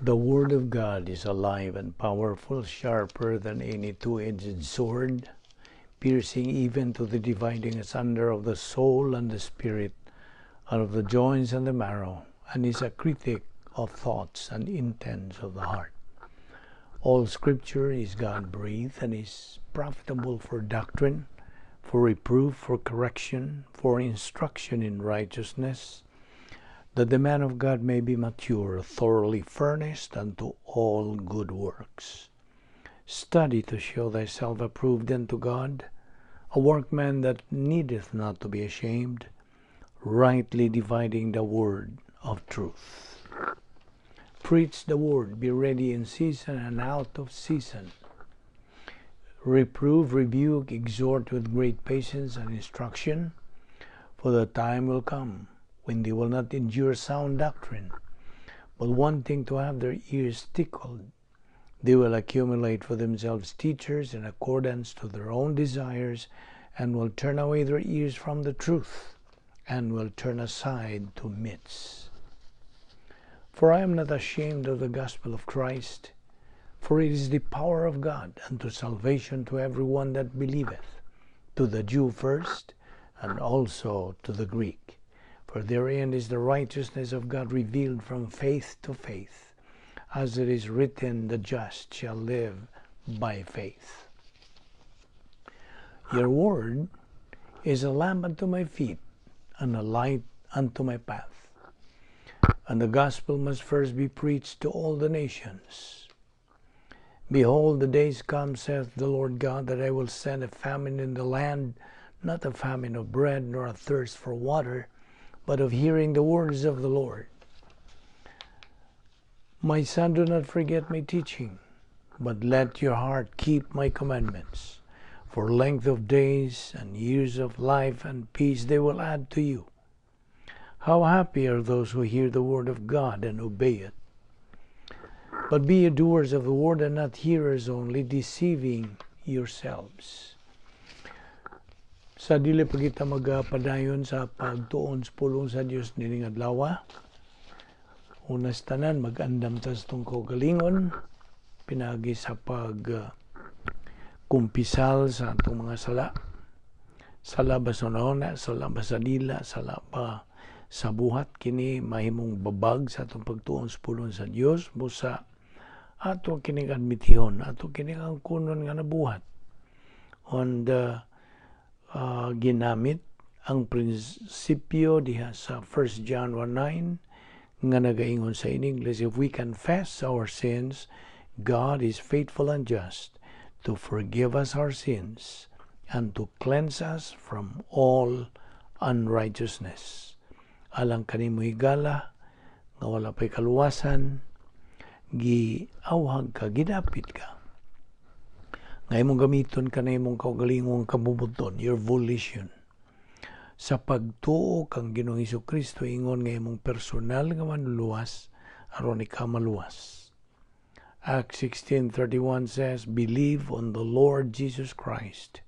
The Word of God is alive and powerful, sharper than any two-edged sword, piercing even to the dividing asunder of the soul and the spirit, and of the joints and the marrow, and is a critic of thoughts and intents of the heart. All Scripture is God-breathed and is profitable for doctrine, for reproof, for correction, for instruction in righteousness, that the man of God may be mature, thoroughly furnished unto all good works. Study to show thyself approved unto God, a workman that needeth not to be ashamed, rightly dividing the word of truth. Preach the word, be ready in season and out of season. Reprove, rebuke, exhort with great patience and instruction, for the time will come when they will not endure sound doctrine, but wanting to have their ears tickled, they will accumulate for themselves teachers in accordance to their own desires, and will turn away their ears from the truth, and will turn aside to myths. For I am not ashamed of the gospel of Christ, for it is the power of God unto salvation to every one that believeth, to the Jew first, and also to the Greek. For therein is the righteousness of God revealed from faith to faith, as it is written, the just shall live by faith. Your word is a lamp unto my feet, and a light unto my path. And the gospel must first be preached to all the nations. Behold, the days come, saith the Lord God, that I will send a famine in the land, not a famine of bread, nor a thirst for water, but of hearing the words of the Lord. My son, do not forget my teaching, but let your heart keep my commandments. For length of days and years of life and peace they will add to you. How happy are those who hear the word of God and obey it. But be ye doers of the word and not hearers only, deceiving yourselves. Sa dili pa kita magpadayon sa pagtuon sa pulong sa Dios nining adlaw. Unas tanan mag-andam ta sa tungkol galingon pinagi sa kumpisal sa atong mga sala. Sala ba sa nauna, sala ba sa dila, sala ba sa buhat, kini mahimong babag sa atong pagtuon sa pulong sa Dios busa ato kining admitihon, ato kining ang kunon nga nabuhat. Ginamit ang prinsipyo diha sa 1 John 1:9 nga nagaingon sa in English, if we confess our sins, God is faithful and just to forgive us our sins and to cleanse us from all unrighteousness. Alang kanimo higala nga wala pay kaluwasan, giawhag ka, gidapit ka. Nga imong gamiton ka na imong kaugalingong kabubuton, your volition. Sa pagtuo kang Ginoong Hesukristo, ingon nga imong personal nga manluwas, aron ika maluwas. Acts 16:31 says, believe on the Lord Jesus Christ,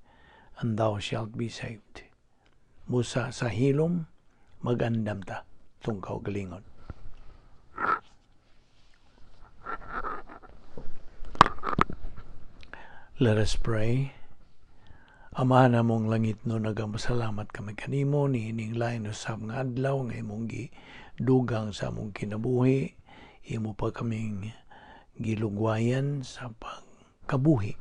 and thou shalt be saved. Busa sa hilom, magandam ta itong kaugalingon. Let us pray. Amahan namong langit no, nagamasalamat kami kanimo ni ining lain usab nga adlaw nga imong gidugang sa among kinabuhi. Imo pa kaming gilugwayan sa pagkabuhi.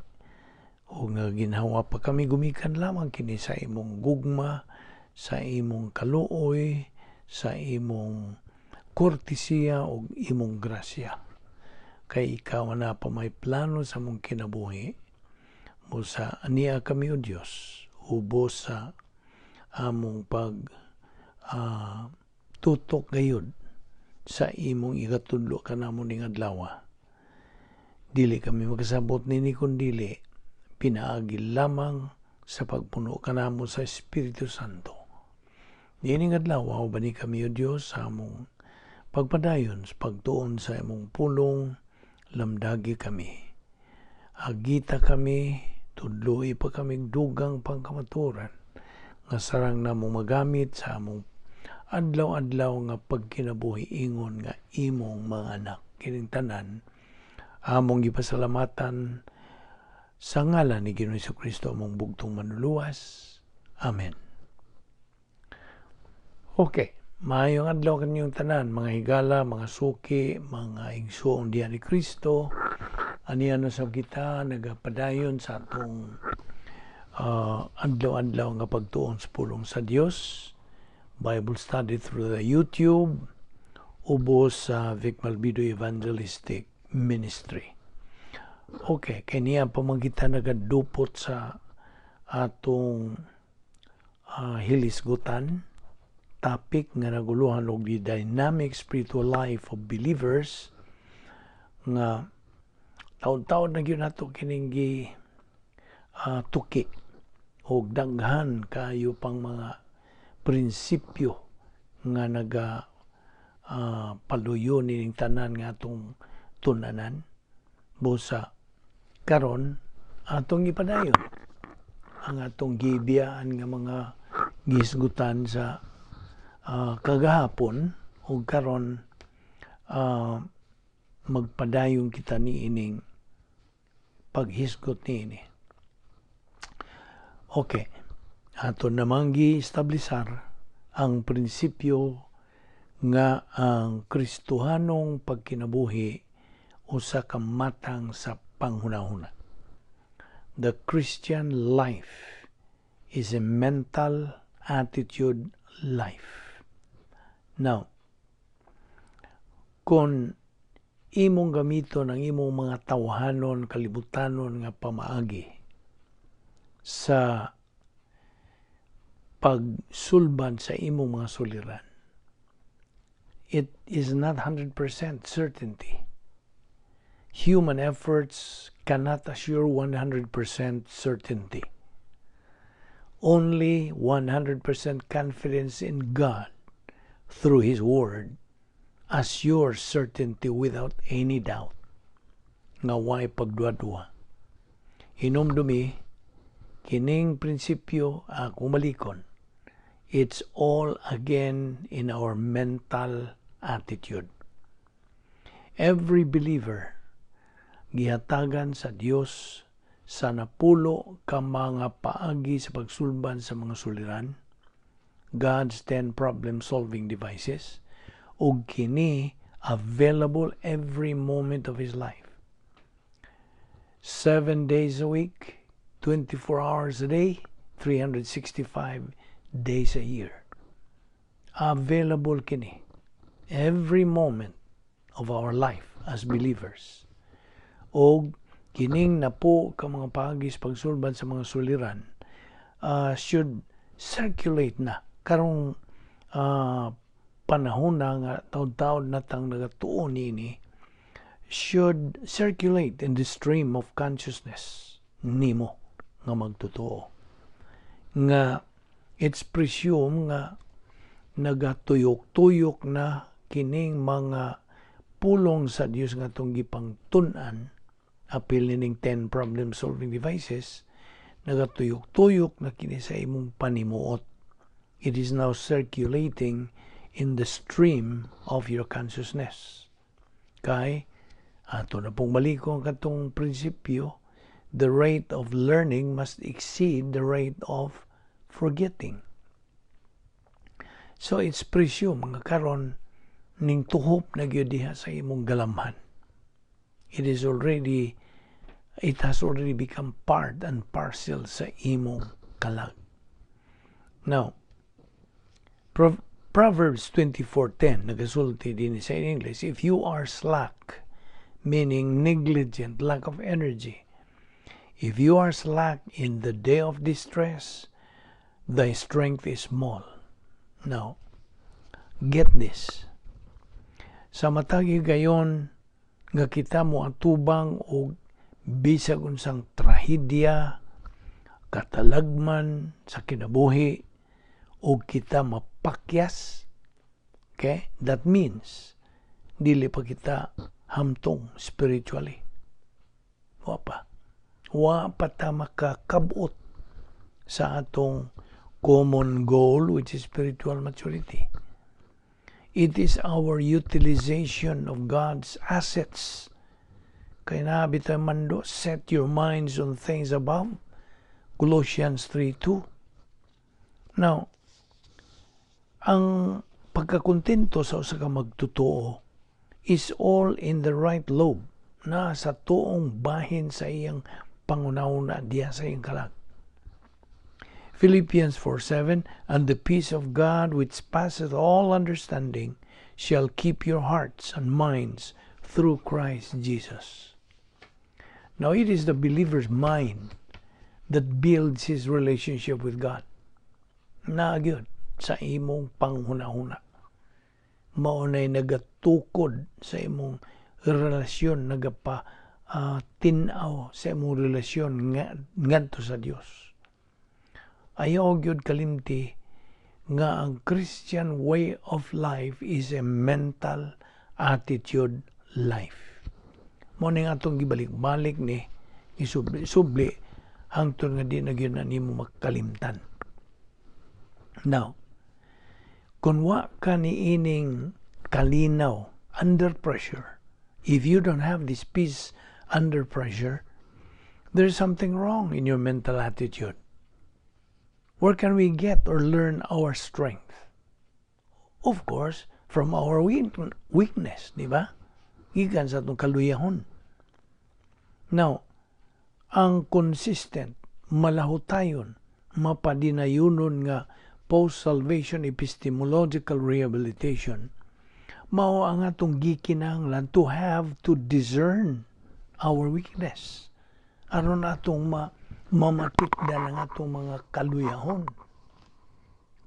O nga ginhawa pa kami gumikan lamang kini sa imong gugma, sa imong kaluoy, sa imong kortesiya o imong grasya. Kay ikaw na pa may plano sa among kinabuhi. Musa aniya kami o Diyos, ubos sa among tutok gayud sa imong igatudlo ka namon ning adlaw. Dili kami makasabot nini kundili, pinaagi lamang sa pagpuno ka namo sa Espiritu Santo. Nining adlaw, bani kami o Diyos sa among pagpadayon sa pagtuon sa imong pulong, lamdagi kami. Agita kami, tudloy pa kaming dugang pangkamaturan nga sarang namong magamit sa among adlaw-adlaw nga pagkinabuhi ingon nga imong mga anak. Kining tanan among gipasalamatan sa ngalan ni Ginoong Jesucristo among bugtong manluluwas. Amen. Okay, maayong adlaw kaninyong tanan, mga higala, mga suki, mga igsoong diyan ni Kristo. Aniya na sa kita nagapadayon sa atong adlaw-adlaw nga pagtuon sa pulong sa Dios. Bible study through the YouTube ubos sa Balbido Evangelistic Ministry. Okay, kaniya pamangkita nagadupot sa atong hilisgutan topic nga naguluhan og the dynamic spiritual life of believers nga taon-taon na gyud nato kining tuki og daghan kayo pang mga prinsipyo nga paluyo ning tanan nga atong tunanan. Busa karon atong ipadayon ang atong gibiyaan nga mga gisgutan sa kagahapon ug karon magpadayon kita niining paghisgot niini. Okay, ato namang gi-establisar ang prinsipyo nga ang Kristohanong pagkinabuhi usa ka matang sa panghunahuna. The Christian life is a mental attitude life. Now, kung imong gamiton ang imong mga tawhanon, kalibutanon nga pamaagi sa pagsulban sa imong mga suliran, it is not 100% certainty. Human efforts cannot assure 100% certainty. Only 100% confidence in God through His Word assures certainty without any doubt. Nga way pagduwa-duwa. Hinumdumi, kining prinsipyo kumalikon. It's all again in our mental attitude. Every believer gihatagan sa Dios sa napulo ka mga paagi sa pagsulban sa mga suliran, God's 10 problem-solving devices, ug kini available every moment of his life. 7 days a week, 24 hours a day, 365 days a year. Available kini every moment of our life as believers. O kining napo ka mga paagis pagsulban sa mga suliran should circulate na karong panahon na nga taon-taon natang nagatuon nini, should circulate in the stream of consciousness nimo nga magtotoo nga it's presumed nga nagatuyok-tuyok na kining mga pulong sa Dios nga itong gipangtun-an, apil nining 10 problem-solving devices, nagatuyok-tuyok na kini sa imong panimuot. It is now circulating in the stream of your consciousness. Kay, ato na pong malikong katong prinsipyo, the rate of learning must exceed the rate of forgetting. So it's presumed nga karon ning tuhop na gyud diha sa imong galamhan. It has already become part and parcel sa imong kalag. Now, Proverbs 24:10 nagasulti din sa English, if you are slack, meaning negligent, lack of energy, if you are slack in the day of distress, thy strength is small. Now, get this. Sa matagi gayon nga kita mo atubang o bisag unsang trahedya, katalagman sa kinabuhi, o kita mapakyas, okay? That means dili pa kita hamtong spiritually. Wa pa ta makakabot sa atong common goal, which is spiritual maturity. It is our utilization of God's assets. Kaya nabi tayo mando, set your minds on things above. Colossians 3:2. Now, ang pagkakontento sa usa ka magtotoo is all in the right lobe, na sa tuong bahin sa iyang pangunauna diya sa iyang kalag. Philippians 4:7, and the peace of God which passeth all understanding shall keep your hearts and minds through Christ Jesus. Now it is the believer's mind that builds his relationship with God. Nagyod sa imong panghuna-huna. Maunay nagatukod sa imong relasyon, tinaw sa imong relasyon ngadto sa Dios. Ayaw gyud kalimti nga ang Christian way of life is a mental attitude life. Mo ning atong gibalik-balik ni isubli hangtod nga di na gyud na nimo makalimtan. Now, kung wa ka ni ining kalinaw under pressure, if you don't have this peace under pressure, there's something wrong in your mental attitude. Where can we get or learn our strength? Of course, from our weakness, di ba? Gikan sa itong kaluyahon. Now, ang consistent, malahutayon, mapadinayunon nga post-salvation epistemological rehabilitation, mao ang atong gikinahanglan to have to discern our weakness. Aron atong mamatikdan ang atong mga kaluyahon.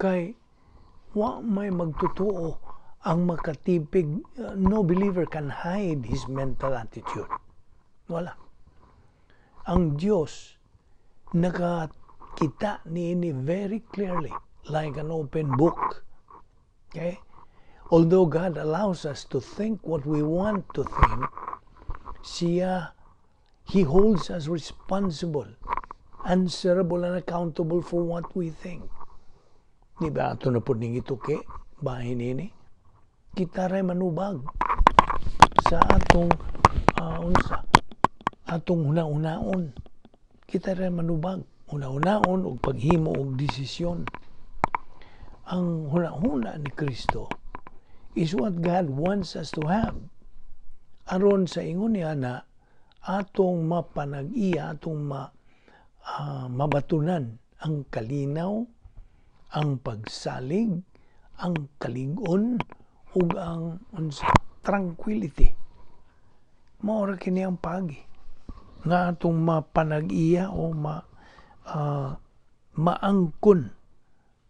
Kay wa may magtotoo ang makatipig. No believer can hide his mental attitude. Wala. Ang Diyos nakakita niini very clearly, like an open book. Okay? Although God allows us to think what we want to think, He holds us responsible, answerable and accountable for what we think. Di ba ito na po ning ituki, bahin ini? Kita rin manubag sa atong atong huna-hunaon. Kita rin manubag. Huna-hunaon o paghimo o desisyon. Ang huna-huna ni Kristo is what God wants us to have. Aron sa ingon niya na atong mapanag-iya, atong mabatunan ang kalinaw, ang pagsalig, ang kalig-on, ug ang tranquility. Maura kini ang pagi nga atong mapanag-iya o maangkon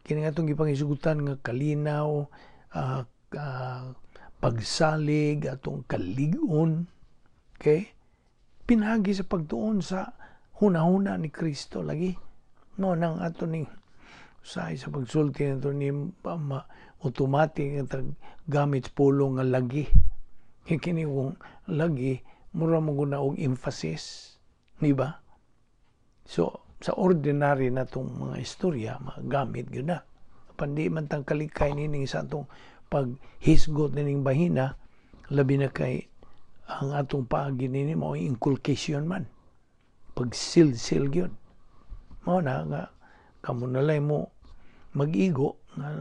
kini atong gipangisugutan nga kalinaw, pagsalig, atong kalig-on. Okay? Pinagi sa pagtuon sa huna-huna ni Kristo lagi. No, nang ato ning sa pagsulti nito ni automatic nga gamit pulong nga lagi. Kini kung lagi mura mo guna og emphasis, di ba? So sa ordinary na tong mga istorya magamit gyud na. Pandi man tang kalikay nining sa atong paghisgot nining bahina, labi na kay ang atong paagi nini mao inculcation man. Pagsil-sil gyud. Mao na nga kamo nalay mo mag-igo nga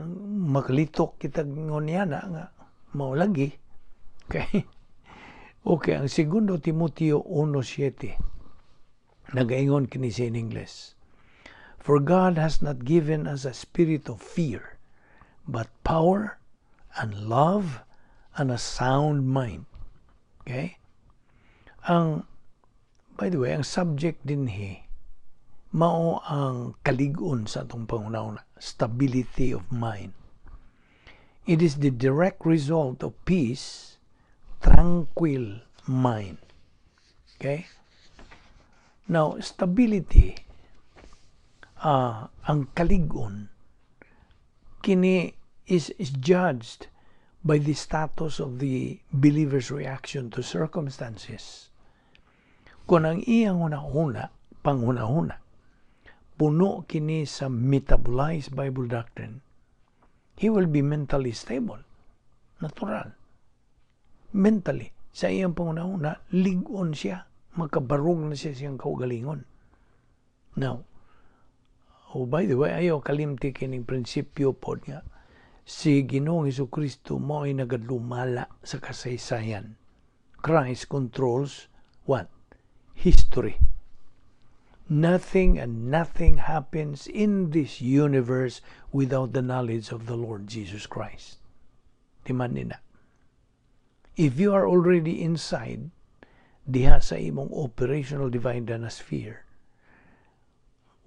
makalitok kita ngonyana nga mao lagi. Okay. Okay, ang 2 Timoteo 1:7 nagaingon kini sa English. For God has not given us a spirit of fear, but power and love and a sound mind. Okay? By the way, ang subject din mao ang kalig-on sa atong pangunauna, stability of mind. It is the direct result of peace, tranquil mind. Okay? Now, stability, ang kalig-on, kini is judged by the status of the believer's reaction to circumstances. Kung ang iyang panghuna-huna, puno kini sa metabolized Bible doctrine, he will be mentally stable. Natural. Mentally, sa iyang pangunahuna, ligon siya. Magkabarog na siya siyang kaugalingon. Now, by the way, ayaw kalimti kining prinsipyo pod nga. Si Ginoong Jesucristo mo ay nagadlumala sa kasaysayan. Christ controls what? History. Nothing and nothing happens in this universe without the knowledge of the Lord Jesus Christ. Timan nina. If you are already inside, diha sa imong operational divine dynasty,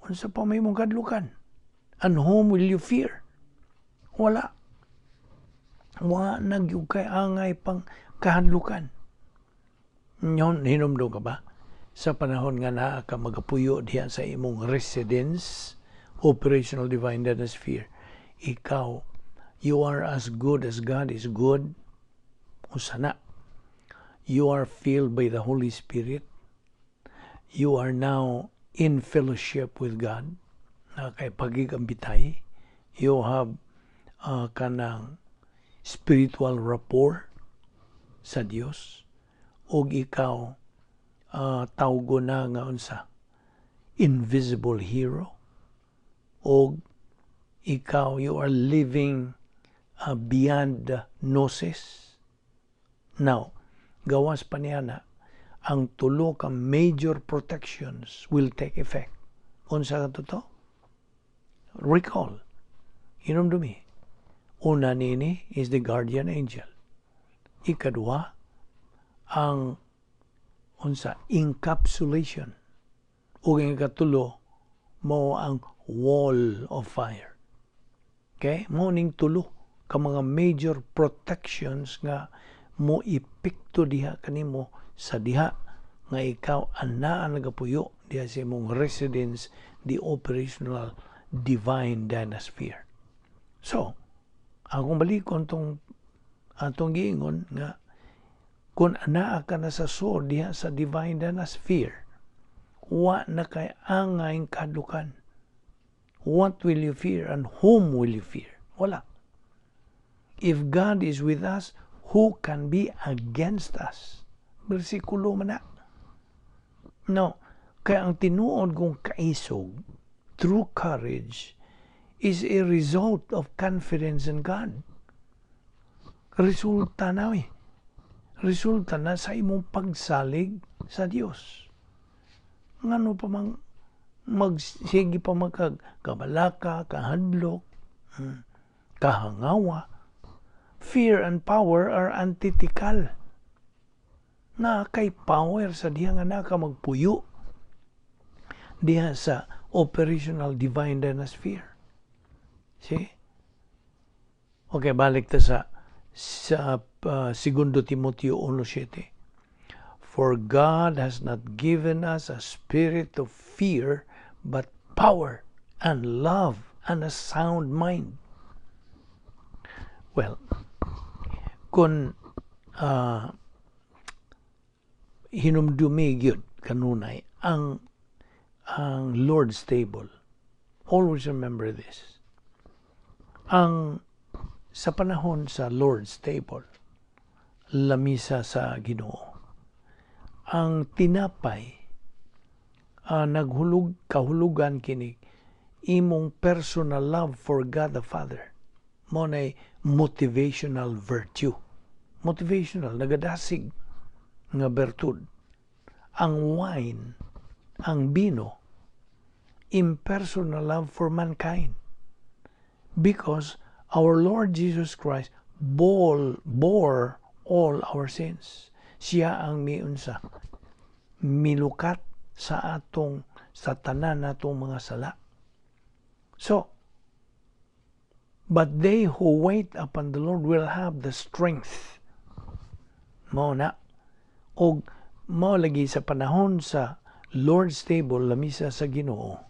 unsa pa may mong kadlukan? And whom will you fear? Wala. Wa nagyug kay angay pang kahadlukan. Nyon, hinumdo ka ba? Sa panahon nga naa ka magapuyo diha sa imong residence, operational divine dynasty, ikaw, you are as good as God is good. Usana. You are filled by the Holy Spirit. You are now in fellowship with God. Nakakipagigambitay. You have kanang spiritual rapport sa Dios. Og ikaw tawgo na nga unsa invisible hero. Og ikaw, you are living beyond the gnosis. Now, gawas pa niya na, ang tulo ka major protections will take effect. Unsa ka to? Recall. Hinumdumi. Una nini is the guardian angel. Ikadua, ang encapsulation. O ang ikatulo, mo ang wall of fire. Okay? Mo ning tulo ka mga major protections nga mo ipikto diha kanimo sa diha nga ikaw anaa nagapuyo diha sa imong residence, the operational divine dynasty. So, akong balikon atong giingon nga kung anaa ka na sa sword diha sa divine dynasty, wa na kay angay kadlukan. What will you fear and whom will you fear? Wala. If God is with us, who can be against us? Bersikulo man na. No, kaya ang tinuod kong kaisog, true courage, is a result of confidence in God. Resulta na Resulta na sa imong pagsalig sa Dios. Ngano pa mang magsige pa magkabalaka, kahadlok, kahangawa. Fear and power are antithetical. Na kay power sa diha nga naka magpuyo diha sa operational divine dynasty. See? Okay, balik ta sa 2 Timoteo 1:7. For God has not given us a spirit of fear, but power and love and a sound mind. Well, kung hinumdumi gyud kanunay ang Lord's table, always remember this. Sa panahon sa Lord's table, lamisa sa Ginoo, ang tinapay kahulugan kini imong personal love for God the Father. Mo nay motivational virtue. Motivational, nagadasig nga bertud. Ang wine, ang bino, impersonal love for mankind. Because our Lord Jesus Christ bore all our sins. Siya ang milukat sa tanan natong mga sala. So, but they who wait upon the Lord will have the strength. Mao na. Og mao lagi sa panahon sa Lord's table, lamisa sa Ginoo.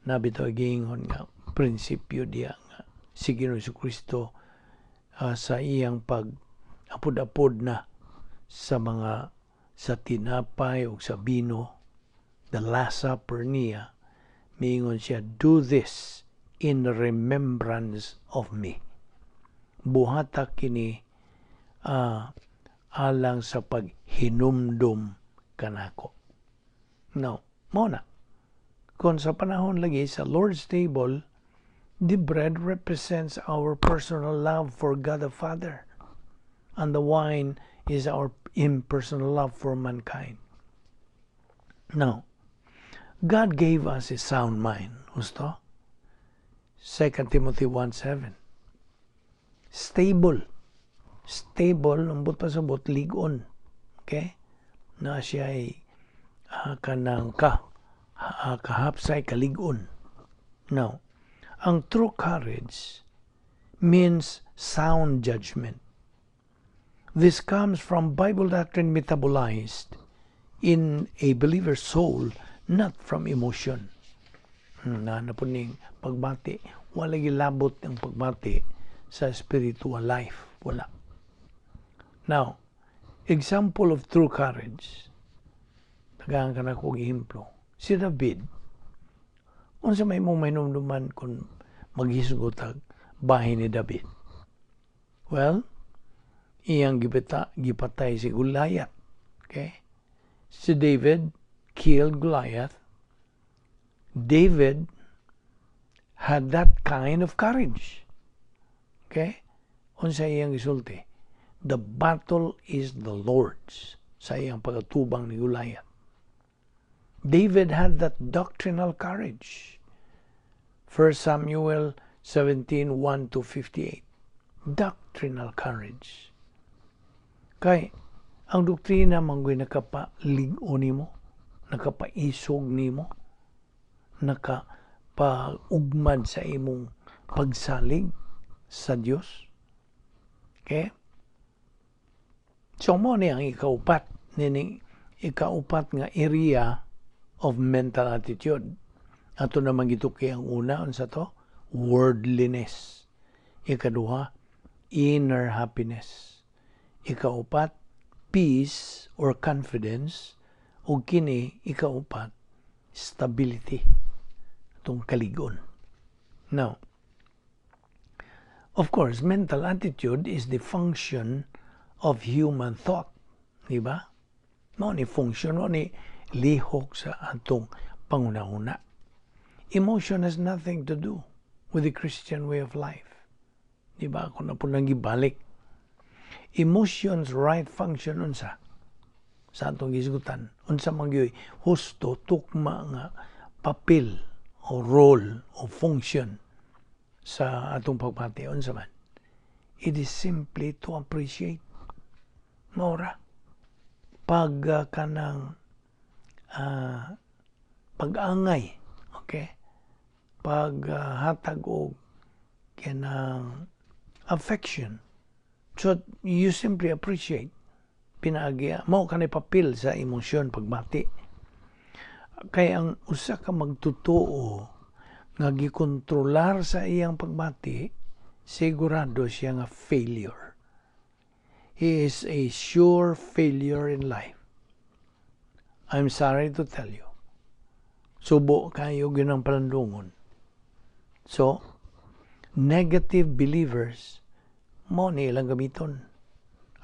Nabito giingon nga prinsipyo diya nga si Ginoong Jesucristo sa iyang pag-apod-apod na sa tinapay o sa bino, the Last Supper niya, miingon siya, do this in remembrance of me. buhata kini alang sa paghinumdum kanako. Now, muna, kung sa panahon lagi sa Lord's table, the bread represents our personal love for God the Father, and the wine is our impersonal love for mankind. Now, God gave us a sound mind. Gusto? 2 Timothy 1:7. Stable. Stable, ambot pa sa bot, ligon. Okay? Na siya ay kanang kahapsay kaligon. Now, ang true courage means sound judgment. This comes from Bible doctrine metabolized in a believer's soul, not from emotion. Na po ning pagbati, wala gilabot ang pagbati sa spiritual life. Wala. Now, example of true courage. Tagaan ka na kong ehemplo. Si David, unsa may mong mainumduman kung maghisugotag bahay ni David? Well, iyang gipatay si Goliath. Okay? Si David killed Goliath. David had that kind of courage. Okay? Unsa iyang gisulti? The battle is the Lord's. Sa iyang pagatubang ni Goliath. David had that doctrinal courage. 1 Samuel 17:1-58. Doctrinal courage. Kay, ang doktrina manggoy nakapaligon nimo, nakapaisog nimo, nakapaugmad sa imong pagsalig sa Dios. Okay? So mo ni ang ikaupat nga area of mental attitude. Ato naman gituki ang una, unsa to? Worldliness. Ikaduha, inner happiness. Ikaupat, peace or confidence. O kini, ikaupat, stability. Itong kaligon. Now, of course, mental attitude is the function of human thought. Diba? Mao ni function, mao ni lihok sa atong panguna-una. Emotion has nothing to do with the Christian way of life. Diba? Ako na po nang gibalik. Emotions right function unsa? Sa atong gisgutan. Unsa mangyoy husto, tukma nga papel o role o function sa atong pagpati. Unsa man? It is simply to appreciate. Maura. Pag kanang pag-angay, okay? Pag hatag og kanang affection. So, you simply appreciate. Pinaagya. Mao kanay papel sa emosyon pagbati. Kaya ang usa ka magtutuo nga gikontrolar sa iyang pagbati, sigurado siya nga failure. He is a sure failure in life. I'm sorry to tell you. Subo kayo ginang palandungon. So, negative believers, mo ni ilang gamiton.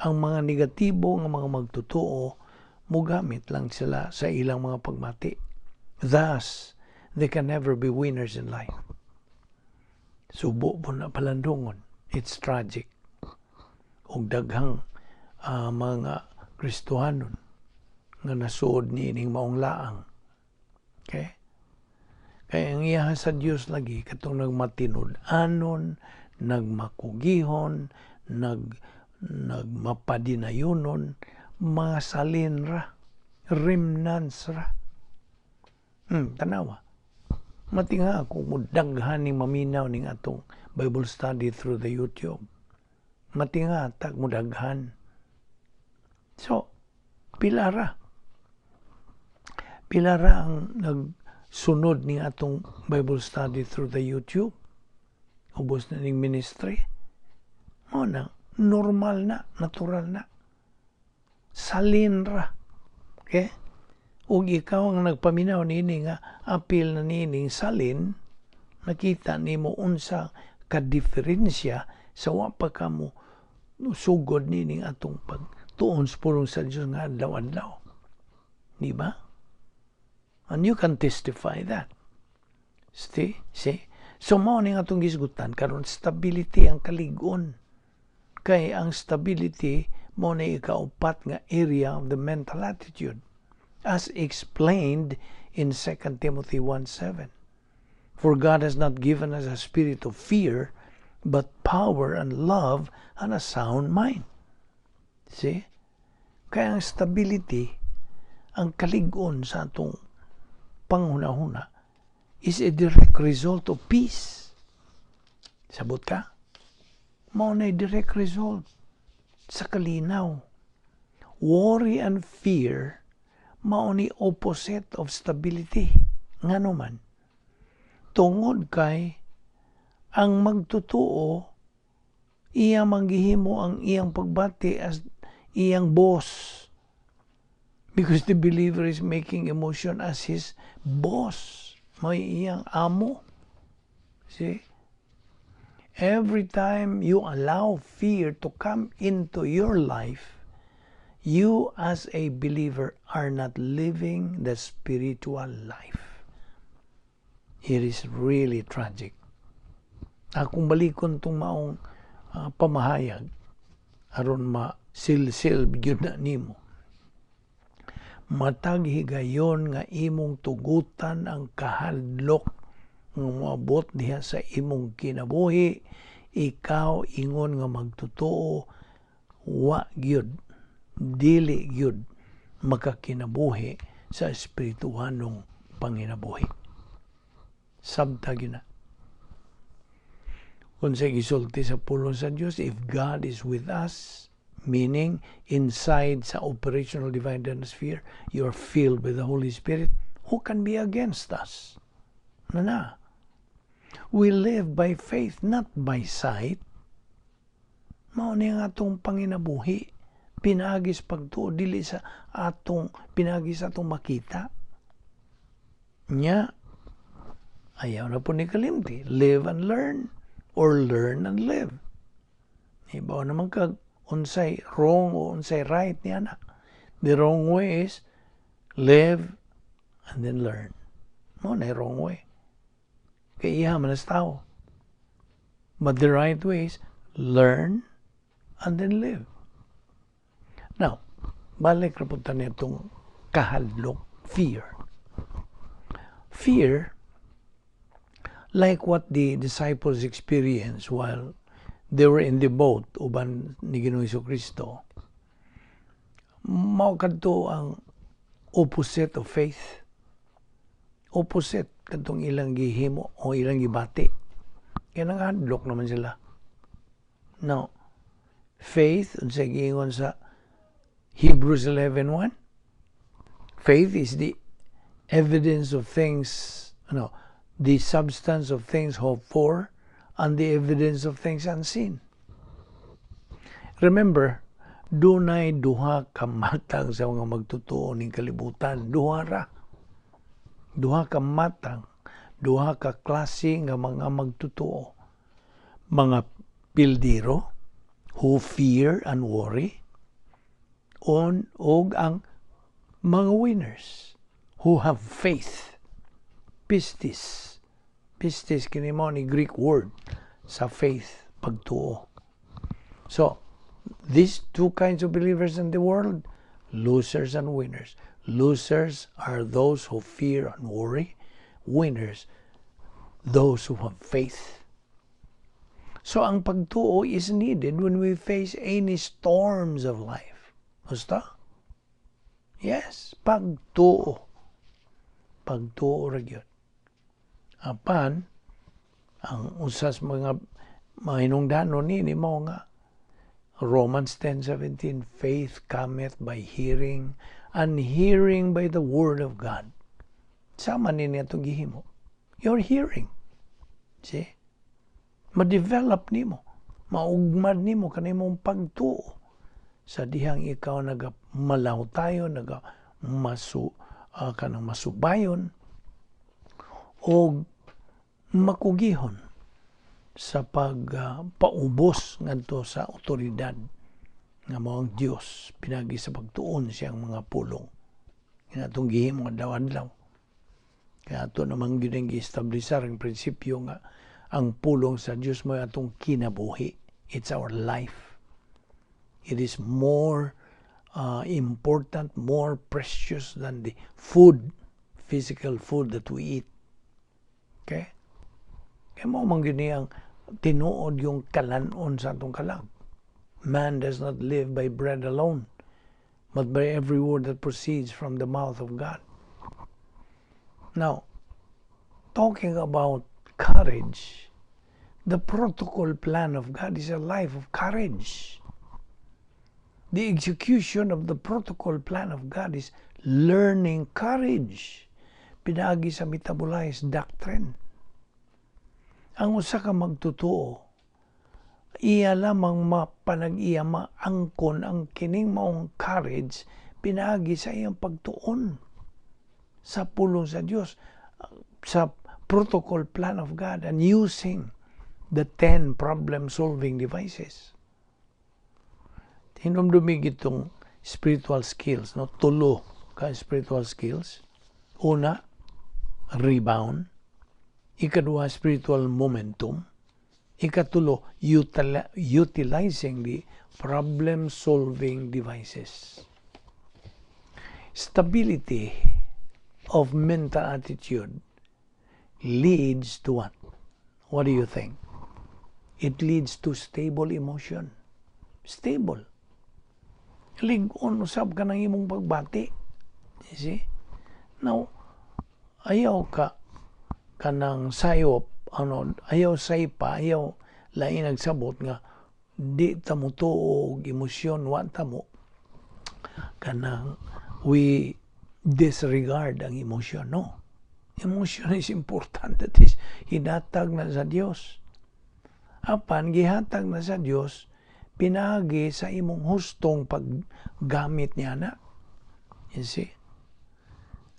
Ang mga negatibo nga mga magtutuo, mugamit lang sila sa ilang mga pagmati. Thus, they can never be winners in life. Subo po na palandungon. It's tragic. Og daghang mga Kristohanon nga nasuod ni ining maong laang. Okay? Kaya ang iya sa Dios lagi katong nagmatinod anon, nagmakugihon, nagmapadinayunon, mga salin ra, remnants ra. Tanawa. Matinga ako mudaghan ning maminaw ning atong Bible study through the YouTube. Matinga tag mudaghan. So, pilara ang nagsunod ning atong Bible study through the YouTube. Ubos na ning ministry. Mo na normal na, natural na. Salin ra. Okay? Ug ikaw ang nagpaminaw nini nga apil na nining salin, nakita nimo unsa ka diferensya Sawa pa ka mo sugod nining atong pagtuon sa pulong sa Diyos nga adlaw-adlaw. Di ba? And you can testify that. See? So, mao ning atong gisgutan karon stability ang kaligon. Kay ang stability mo na ikaupat nga area of the mental attitude as explained in 2 Timothy 1:7. For God has not given us a spirit of fear, but power and love and a sound mind. See? Kaya ang stability, ang kaligon sa atong panghuna-huna is a direct result of peace. Sabot ka? Mao na direct result sa kalinaw. Worry and fear mao ni opposite of stability. Ngano man? Tungod kay ang magtutuo iya manggihimo ang iyang pagbati as iyang boss. Because the believer is making emotion as his boss. May iyang amo. See? Every time you allow fear to come into your life, you as a believer are not living the spiritual life. It is really tragic. Akong balikon itong maong pamahayag, aron ma-sil-sil yun na nimo. Matag higayon nga imong tugutan ang kahadlok nga moabot diha sa imong kinabuhi, ikaw ingon nga magtutuo, wa gyud, dili gyud makakinabuhi sa espirituhanong panginabuhi. Sabtag yun na. Kung sa gisulti sa pulong sa Diyos, if God is with us, meaning inside sa operational divine atmosphere, you are filled with the Holy Spirit, who can be against us? Na. We live by faith, not by sight. Mao ni nga atong panginabuhi. Pinagis pagtuo, dili sa atong, pinagis atong makita. Nya, ayaw na po ni kalimti. Live and learn, or learn and live. Ibaw naman kag unsay wrong o unsay right niya na. The wrong way is live and then learn. Mo na wrong way. Kaya iya man as tao. But the right way is learn and then live. Now, balik na punta niya itong kahadlok, fear. Fear, like what the disciples experienced while they were in the boat uban ni Ginoong Jesucristo, mao kadto ang opposite of faith. Opposite kadtong ilang gihimo o ilang gibati. Kaya nanghadlok naman sila. Now, faith, unsay giingon sa Hebrews 11:1, faith is the evidence of things, the substance of things hoped for, and the evidence of things unseen. Remember, dunay duha ka matang sa mga magtutuo ning kalibutan. Duha ka matang, duha ka klase nga mga magtutuo. Mga pildiro who fear and worry, og ang mga winners who have faith. Pistis. Pistis kini mo ni Greek word sa faith, pagtuo. So, these two kinds of believers in the world, losers and winners. Losers are those who fear and worry. Winners, those who have faith. So, ang pagtuo is needed when we face any storms of life. Basta? Yes, pagtuo. Pagtuo ra gyud. Apan, ang usas mga hinungdanon ni mo nga Romans 10:17, faith cometh by hearing, and hearing by the word of God. Sama ni itong gihimo. You're hearing. See? Ma-develop nimo, maugmad nimo kanimong pagtuo sa dihang ikaw nagamalaw tayo, kanang masubayon o makugihon sa paubos ngadto sa otoridad nga mao ang Dios pinagi sa pagtuon siyang mga pulong. Inatong gihimo adlaw-adlaw. Kaya ato namang gyud gi-establishar ang prinsipyo nga ang pulong sa Dios mo atong kinabuhi. It's our life. It is more important, more precious than the food, physical food that we eat. Okay? Kaya mo man gyud ang tinuod yung kalanon sa atong kalag. Man does not live by bread alone, but by every word that proceeds from the mouth of God. Now, talking about courage, the protocol plan of God is a life of courage. The execution of the protocol plan of God is learning courage. Pinagi sa metabolized doctrine. Ang usa ka magtutuo, iya lamang mapanag-iya maangkon ang kining maong courage pinagi sa iyang pagtuon sa pulong sa Dios, sa protocol plan of God, and using the 10 problem-solving devices. Hinumdumi itong spiritual skills, no? Tulo ka spiritual skills. Una, rebound. Ikadua, spiritual momentum. Ikatulo, utilizing the problem-solving devices. Stability of mental attitude leads to what? What do you think? It leads to stable emotion. Stable. Ligon, usab ka ng imong pagbati. You see? Now, ayaw ka kanang sayop, ayaw saypa, ayaw lain nagsabot nga di ta mo tuog emosyon wa ta mo kanang we disregard ang emosyon. No, emotion is important. That is hinatag na sa Dios. Apan gihatag na sa Dios pinagi sa imong hustong paggamit niya na. You see,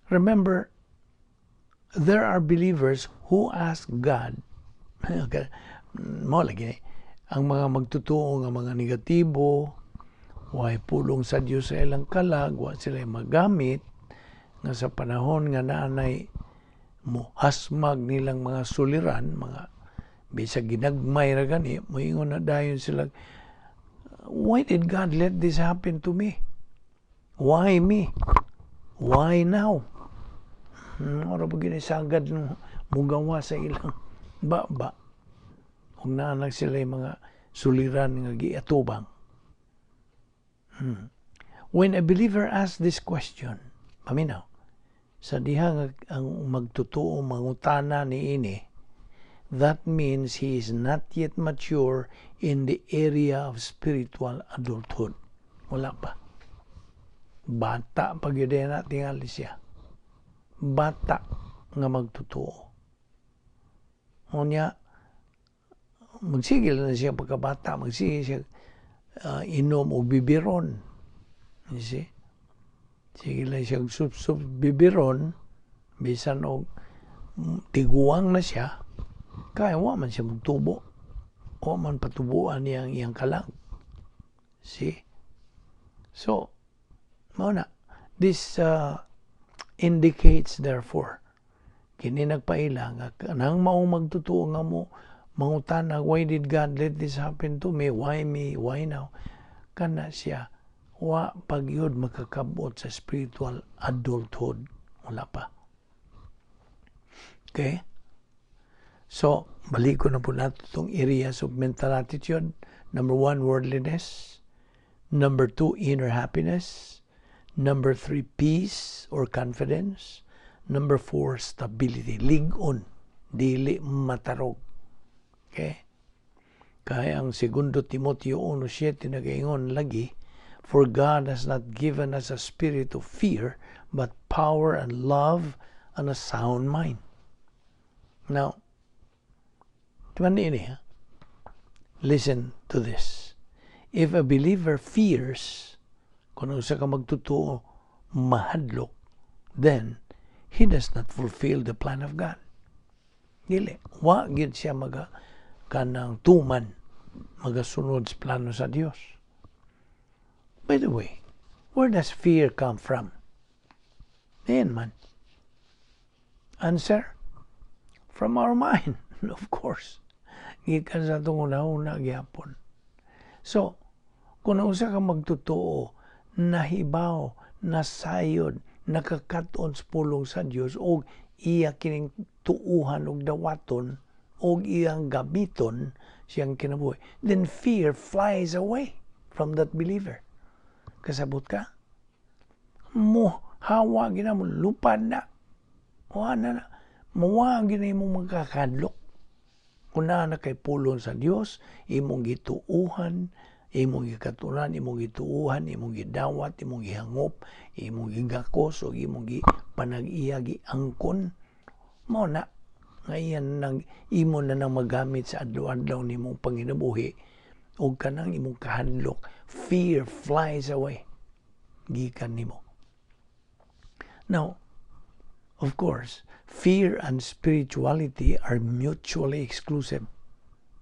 remember, there are believers who ask God, mo lagi, ang mga magtutuo ng mga negatibo, way pulong sa Diyos sa ilang kalag, wa sila magamit, nga sa panahon nga naanay mo hasmag nilang mga suliran, mga bisag ginagmay ra gani, moingon na dayon sila, why did God let this happen to me? Why me? Why now? Ora ba ginisagad ng mugawa sa ilang baba. Kung naanak sila yung mga suliran nga giatubang. When a believer asks this question, paminaw, sa diha ang magtutuo mangutana ni ini, that means he is not yet mature in the area of spiritual adulthood. Wala pa. Bata pag yun na tingali siya. Bata nga magtutuo. Unya, magsigil na siya pagkabata, magsigil siya inom o bibiron. You see? Sigil na siya sup-sup bibiron, bisan o tiguang na siya, kaya wa man siya magtubo. Wa man patubuan niyang iyang kalang. See? So, mauna, this indicates therefore, kini nagpaila nga kanang maong magtutuo nga mo, mangutana, why did God let this happen to me? Why me? Why now? Kana siya, wa pagyod makakabot sa spiritual adulthood. Wala pa. Okay? So, balik ko na po natin itong areas of mental attitude. Number 1, worldliness. Number 2, inner happiness. Number 3, peace or confidence. Number 4, stability. Ligon. Dili matarog. Okay? Kaya ang 2 Timoteo 1:7 nagaingon lagi, for God has not given us a spirit of fear, but power and love and a sound mind. Now, listen to this. If a believer fears, kung usa ka magtutuo, mahadlok, then he does not fulfill the plan of God. Dili, wa gyud siya kanang tuman magasunod sa plano sa Dios. By the way, where does fear come from? Ayan man. Answer? From our mind, of course. Gikan sa itong una-una gyapon. So, kung nausa ka magtotoo, nahibaw, nasayod, nakakaton sa pulong sa Dios o iya kining tuuhan og dawaton o iyang gamiton siyang kinabuhi, then fear flies away from that believer. Kasabot ka? Hawa gina mo, lupad na. Na. Mawag gina imong magkakadlok. Kung na kay pulong sa Dios, imong gituuhan, imong gikaturan, imong gituuhan, imong gidawat, imong gihangop, imong gigakos, o imong panag-iya giangkon, mo na, ngayon nang imo na nang magamit sa adlaw-adlaw nimong panginabuhi, o kanang imong kahadlok, fear flies away. Gikan nimo. Now, of course, fear and spirituality are mutually exclusive.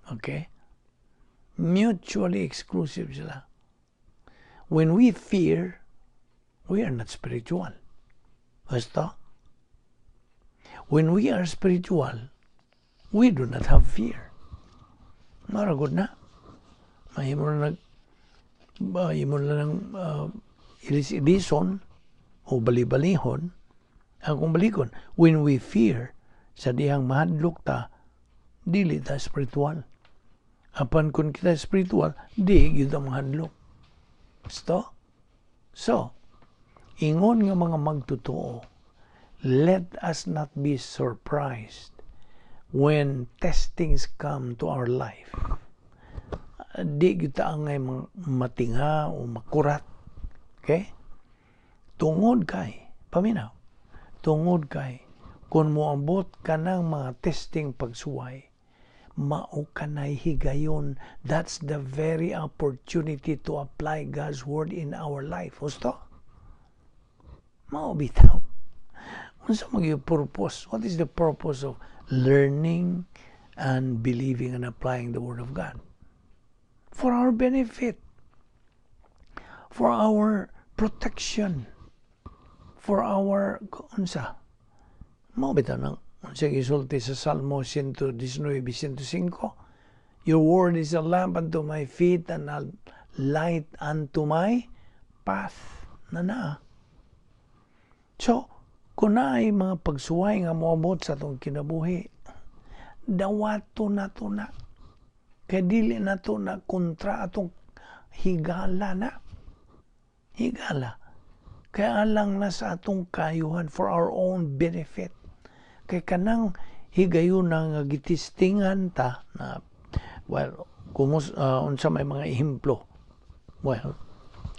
Okay? Mutually exclusive sila. When we fear, we are not spiritual. Basta? When we are spiritual, we do not have fear. Maragod na. Mahimo na ilis-ilison o bali-balihon. Akong balikon, when we fear, sa dihang mahadlok ta, dili ta spiritual. Apan kung kita spiritual, di kita mahadlok. So, ingon nga mga magtotoo, let us not be surprised when testings come to our life. Di kita angay matinga o makurat. Okay? Tungod kay, paminaw, tungod kay, kung moabot ka ng mga testing pagsuway, mao ka na higayon. That's the very opportunity to apply God's Word in our life. Gusto? Mao bitaw. Unsa maging purpose? What is the purpose of learning and believing and applying the Word of God? For our benefit. For our protection. For our, unsa? Mao bitaw nang unsa gisulti sa Salmo 119:105. Your word is a lamp unto my feet and a light unto my path. Na. So, kung naay mga pagsuway nga moabot sa atong kinabuhi, dawato na to na. Kaya dili na to na kontra atong higala na. Higala. Kaya alang na sa atong kayuhan for our own benefit. Kaya kanang higayon nga gitistingan ta na, well, unsa may mga ehemplo. Well,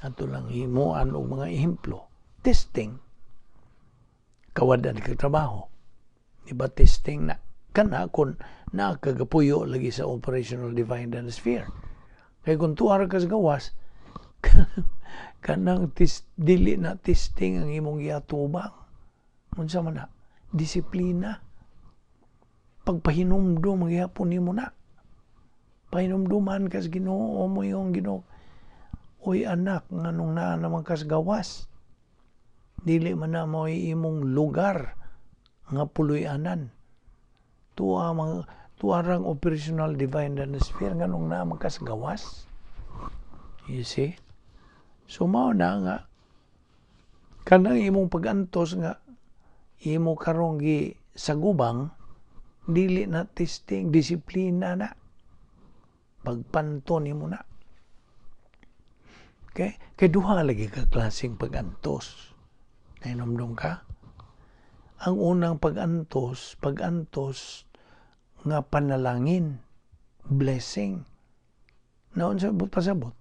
ato lang himuan og mga ehemplo. Testing. Kawadan kag trabaho. Diba testing na kana kung nakagapuyo lagi sa operational divine sphere. Kaya kung tuwar ka sa gawas, kanang dili na testing ang imong giatubang. Unsa man na? Disiplina. Pagpahinumdum ang gihapon nimo na. Pahinumduman kas Ginoo mo yung Ginoo. Oy anak, nganong naa naman kas gawas. Dili man na mo imong lugar nga puloy-anan. Tuarang operational divine sphere nganong naa man kas gawas. You see? So mao na nga kanang imong pag-antos nga imo karong gi sagubang dili na testing, disiplina na. Pagpanton nimo na. Okay? Kaya duha lagi ka klaseng pag-antos. Nainomdom ka? Ang unang pag-antos nga panalangin, blessing. Naon sa pasabot.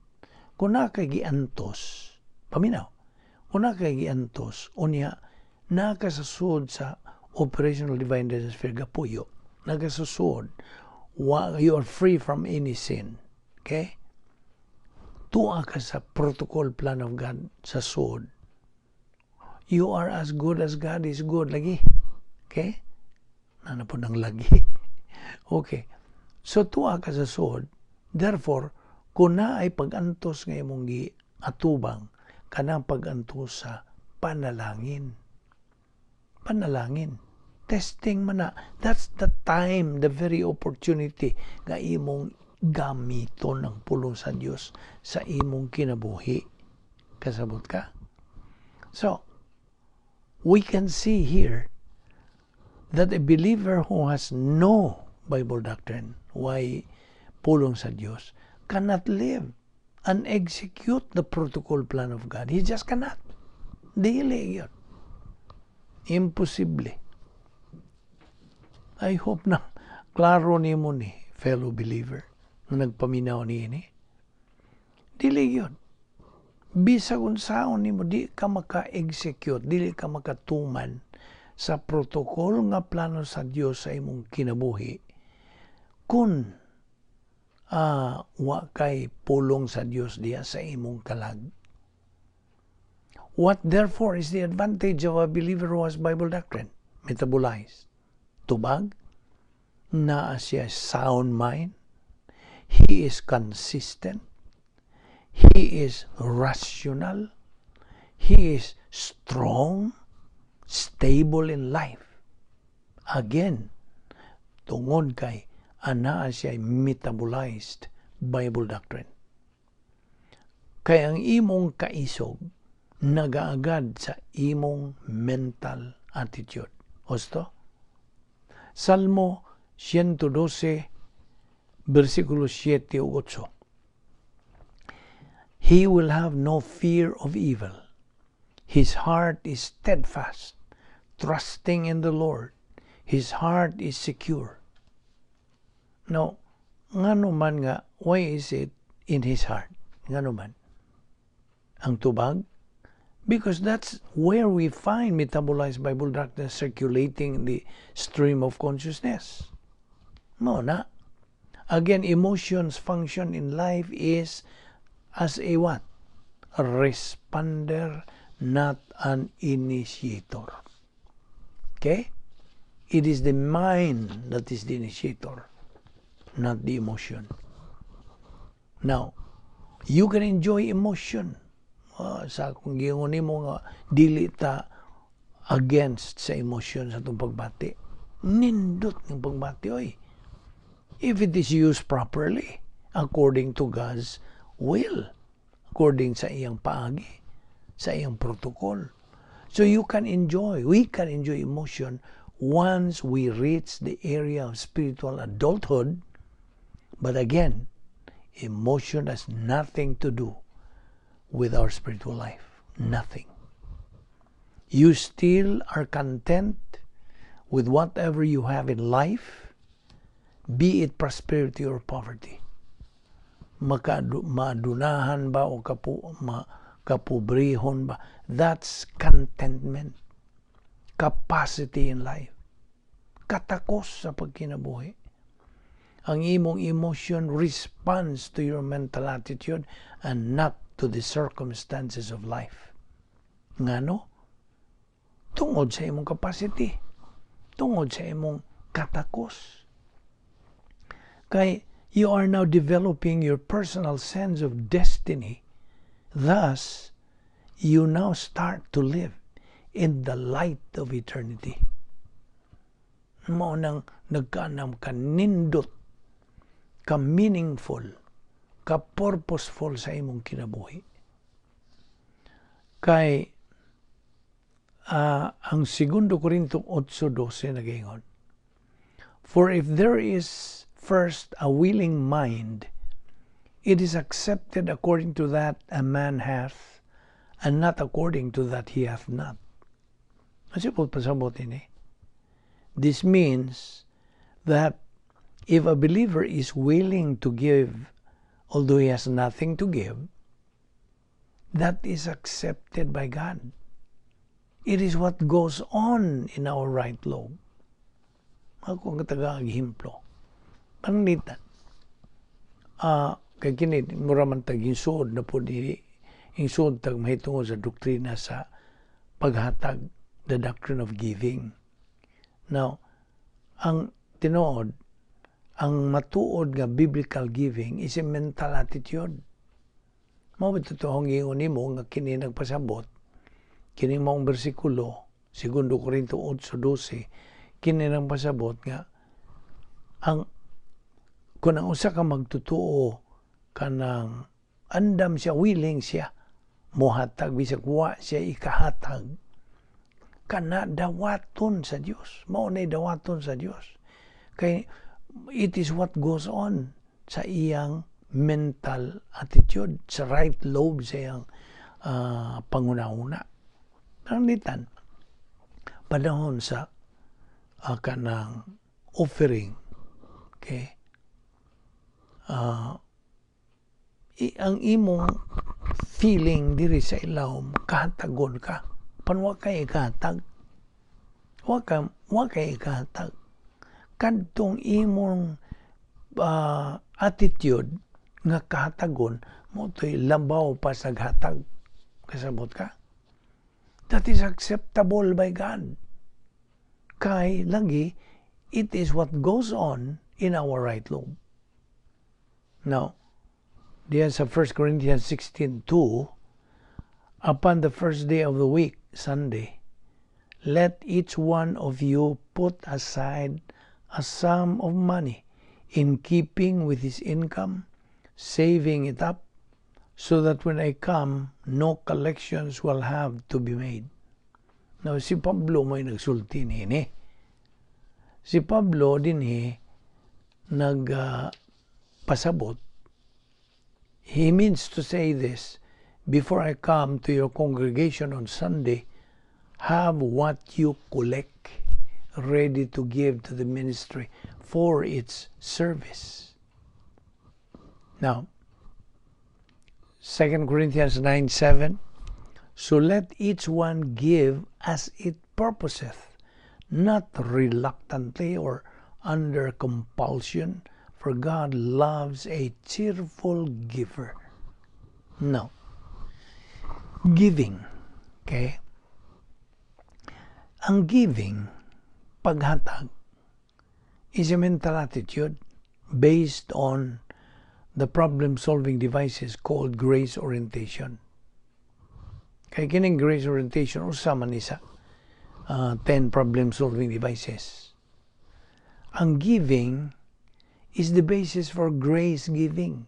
Kung na kay giantos, paminaw, kung na kay giantos, unya, nakasusod sa operational divine sphere gapuyo, nakasusod, you are free from any sin. Okay? Tuwa ka sa protocol plan of God sa sod. You are as good as God is good. Lagi. Okay? Nanapod ng lagi. Okay. So tuwa ka sa sod, therefore, kung na ay pag-antos nga imong atubang, kanang pag-antos sa panalangin. Panalangin. Testing man na. That's the time, the very opportunity nga imong gamiton ng pulong sa Dios sa imong kinabuhi. Kasabot ka? So, we can see here that a believer who has no Bible doctrine, why pulong sa Dios, cannot live and execute the protocol plan of God. He just cannot. Dili yun. Imposible. I hope na klaro ni mo ni, fellow believer, na nagpaminaw ni ini. Dili yun. Bisag unsaon ni mo, di ka maka-execute, dili ka makatuman sa protocol nga plano sa Dios sa imong kinabuhi kung wa kay pulong sa Dios diya sa imong kalag. What therefore is the advantage of a believer who has Bible doctrine? Metabolized. Tubag, naa siya sound mind, he is consistent, he is rational, he is strong, stable in life. Again, tungod kay ana siya metabolized Bible doctrine. Kaya ang imong kaisog nagaagad sa imong mental attitude. Osto? Salmo 112, versikulo 7 o 8. He will have no fear of evil. His heart is steadfast, trusting in the Lord. His heart is secure. Now, ngano man nga, why is it in his heart? Ngano man? Ang tubag? Because that's where we find metabolized Bible doctrine circulating in the stream of consciousness. No, na. Again, emotions function in life is as a what? A responder, not an initiator. Okay? It is the mind that is the initiator, not the emotion. Now, you can enjoy emotion. Sa kung gingon mo nga dili ta against sa emotion sa itong pagbati. Nindot ng pagbati, oy. If it is used properly, according to God's will, according sa iyang paagi, sa iyang protocol. So you can enjoy, we can enjoy emotion once we reach the area of spiritual adulthood. But again, emotion has nothing to do with our spiritual life. Nothing. You still are content with whatever you have in life, be it prosperity or poverty. Maadunahan ba o kapobrehon ba? That's contentment. Capacity in life. Katakos sa pagkinabuhi. Ang imong emotion responds to your mental attitude and not to the circumstances of life. Ngano? Tungod sa imong capacity. Tungod sa imong katakos. Kay you are now developing your personal sense of destiny. Thus, you now start to live in the light of eternity. Mao nang nagkanam ka nindot, ka meaningful, ka purposeful sa imong kinabuhi. Kay ang 2 Korinto 8:12 nagaingon, for if there is first a willing mind, it is accepted according to that a man hath, and not according to that he hath not. Masipot pasabot ini. This means that if a believer is willing to give, although he has nothing to give, that is accepted by God. It is what goes on in our right lobe. Ako ang taga-agimplo. Panglitan. Kaya kinit, mura man tag-insod na po dili. Insod tag mahitungo sa doktrina sa paghatag, the doctrine of giving. Now, ang tinuod, ang matuod nga biblical giving is a mental attitude. Mao ba totoong ingon nimo nga kini nagpasabot kini maong bersikulo 2 Korinto 8:12 kini nagpasabot nga ang kung ang usa ka magtutuo kanang andam siya, willing siya mohatag bisag wa siya ikahatag, kana dawaton sa Dios. Mao nay dawaton sa Dios. Kay it is what goes on sa iyang mental attitude, sa right lobe sa iyang panguna-una. Panglitan, panahon sa kanang offering, okay? Ang imong feeling diri sa ilaw, kahatagon ka. Panwa kay ikahatag. Wa kay ikahatag. Kadtong imong attitude nga kahatagon mo to'y labaw pa sa hatag. Kasabot ka? That is acceptable by God. Kay lagi, it is what goes on in our right lobe. Now, diyan sa 1 Corinthians 16:2, upon the first day of the week, Sunday, let each one of you put aside a sum of money in keeping with his income, saving it up, so that when I come, no collections will have to be made. Now, si Pablo may nagsulti nini. Si Pablo din nagpasabot. He means to say this, before I come to your congregation on Sunday, have what you collect ready to give to the ministry for its service. Now, 2 Corinthians 9:7, so let each one give as it purposeth, not reluctantly or under compulsion, for God loves a cheerful giver. No. Giving. Okay? Ang giving, paghatag, is a mental attitude based on the problem-solving devices called grace orientation. Kaya kining grace orientation, usama ni sa 10 problem-solving devices. Ang giving is the basis for grace giving.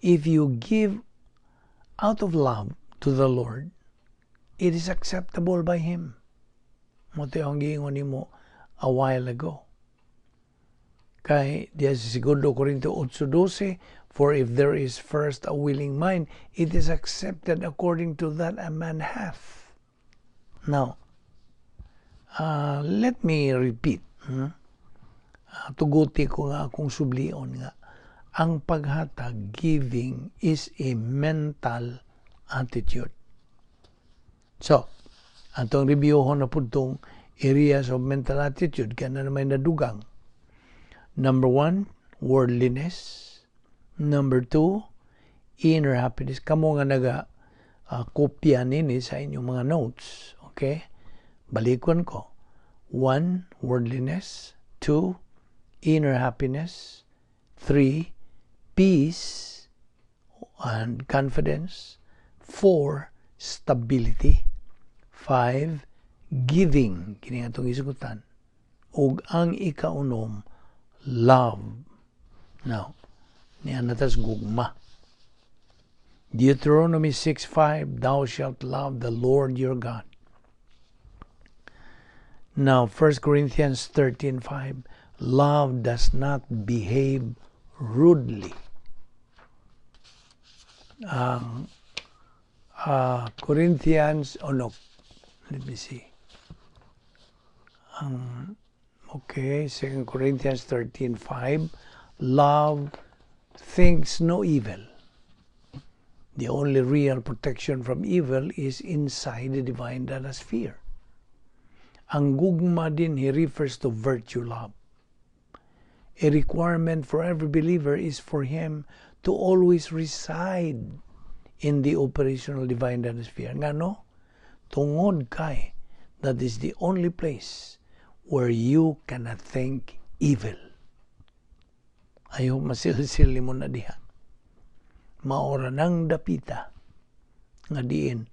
If you give out of love to the Lord, it is acceptable by Him. Moto yung giingon nimo a while ago. Kay diya sa 2 Korinto 8:12, for if there is first a willing mind, it is accepted according to that a man hath. Now, let me repeat. Tuguti ko nga akong sublion nga. Ang paghatag, giving, is a mental attitude. So, atong reviewon na po itong areas of mental attitude kaya na naman nadugang. Number 1, worldliness. Number 2, inner happiness. Kamo nga kopya nini sa inyong mga notes. Okay? Balikon ko. 1, worldliness. 2, inner happiness. 3, peace and confidence. 4, stability. 5, giving. Kini nga itong isugutan. Ug ang ikaunom, love. Now, niya natas gugma. Deuteronomy 6:5, thou shalt love the Lord your God. Now, 1 Corinthians 13:5, love does not behave rudely. Corinthians, let me see. Okay, 2 Corinthians 13:5, love thinks no evil. The only real protection from evil is inside the divine atmosphere. Ang gugma din, he refers to virtue love. A requirement for every believer is for him to always reside in the operational divine atmosphere. Nga no? Tungod kay, that is the only place where you cannot think evil. ayaw masilsil mo na diha. Maora nang dapita nga diin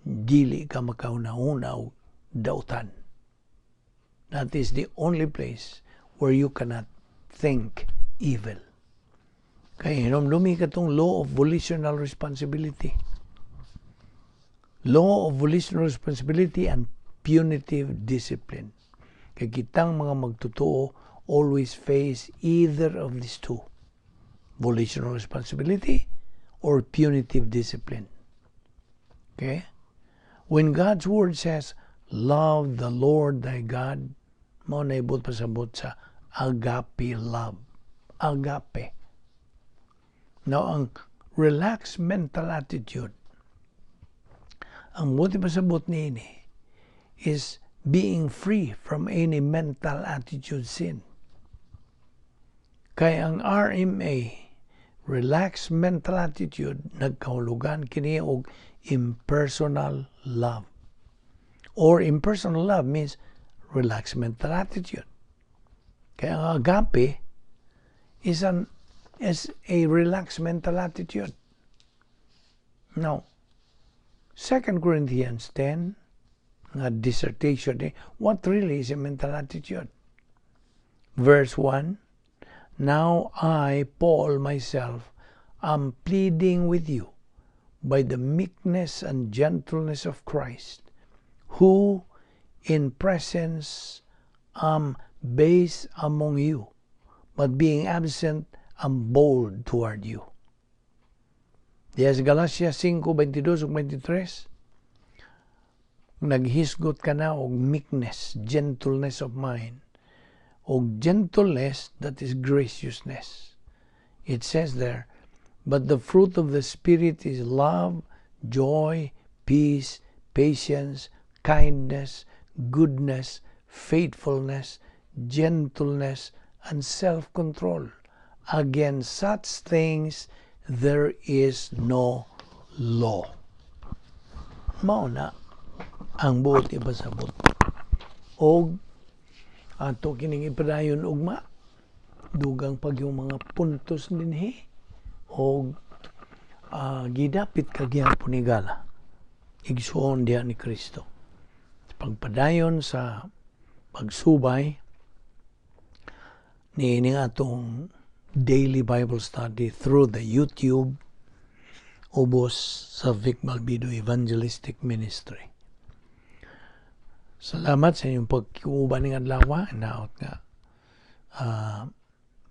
dili ka makauna-una og dautan. That is the only place where you cannot think evil. Kaya hinumdumi ka tong law of volitional responsibility. Law of volitional responsibility and punitive discipline. Kaya kitang mga magtotoo always face either of these two. Volitional responsibility or punitive discipline. Okay? When God's word says, love the Lord thy God, mo na ibot pasabot sa agape love. Agape. Now, ang relaxed mental attitude, ang buti pasabot ni ini is being free from any mental attitude sin. Kaya ang RMA, relaxed mental attitude, nagkahulugan kini og impersonal love. Or impersonal love means relaxed mental attitude. Kaya ang agape is a relaxed mental attitude. Now, 2 Corinthians 10, nga dissertation, what really is a mental attitude? Verse 1, now I, Paul, myself, am pleading with you by the meekness and gentleness of Christ, who in presence am base among you, but being absent am bold toward you. Dias Galatia 5:22-23, naghisgot ka na og meekness, gentleness of mind. Og gentleness, that is graciousness. It says there, but the fruit of the Spirit is love, joy, peace, patience, kindness, goodness, faithfulness, gentleness, and self-control. Against such things there is no law. Mao na ang buot ipasabot. Og ato kining ipadayon ugma, dugang pag yung mga puntos dinhi og gidapit kagyapon ni gala igsuon diha ni Kristo. Pagpadayon sa pagsubay ni atong daily Bible study through the YouTube ubos sa Vic Balbido Evangelistic Ministry. Salamat sa inyong pagkiuban ng adlaw na nga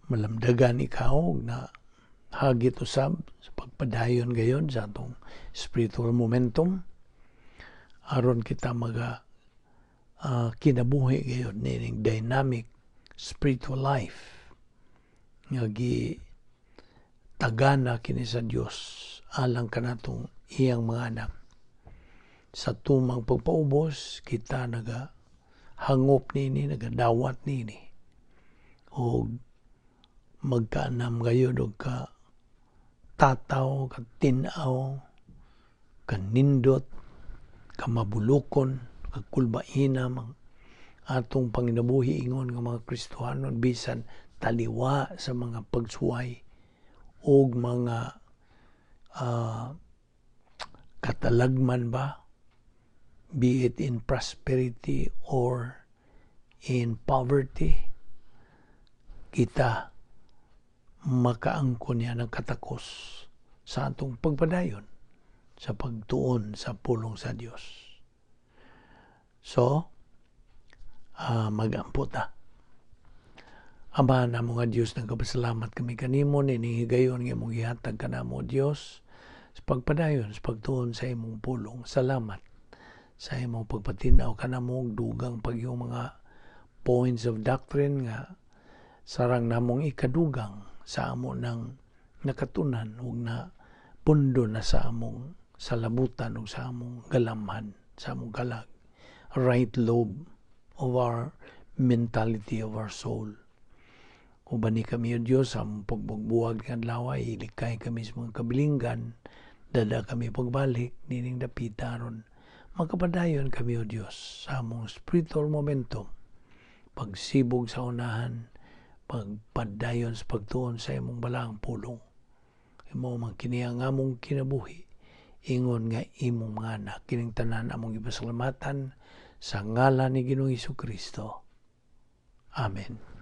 malamdagan ikaw na hagit usab sa pagpadayon gayon sa atong spiritual momentum aron kita maga kinabuhi gayon nining dynamic spiritual life nga gi tagana kini sa Dios alang kanatong iyang mga anak. Sa tumang pagpaubos, kita hangop nini, nagadawat nini. O magkaanam gayod o ka tataw, ka tinaw, ka nindot, ka mabulukon, ka kulbainam, atong panginabuhi ingon ng mga Kristohanon, bisan taliwa sa mga pagsuway o mga katalagman ba, be it in prosperity or in poverty, kita makaangkon niya ng katakos sa atong pagpadayon sa pagtuon sa pulong sa Dios. So, magampo ta. Ama na mga Diyos, nagkapasalamat kami kanimo, ninihigayon ng imong ihatag ka na mo, Diyos, sa pagpadayon, sa pagtuon sa imong pulong. Salamat sa imong pagpatinaw ka na mong dugang pag yung mga points of doctrine nga sarang namong ikadugang sa amo ng nakatunan ug na pundo na sa among salabutan ug sa among galamhan, sa among galag, right lobe of our mentality of our soul. Ubani kami o Diyos, sa among pagbugbuwag ng adlaw, ilikay kami sa mga kabilinggan, dada kami pagbalik, nining dapitaron, magkapadayon kami o Diyos sa among spiritual momentum, pagsibog sa unahan, pagpadayon sa pagtuon sa imong balaang pulong. Imo man kini ang among kinabuhi, ingon nga imong mga anak. Kining tanan among ipasalamatan sa ngalan ni Ginoong Hesukristo. Amen.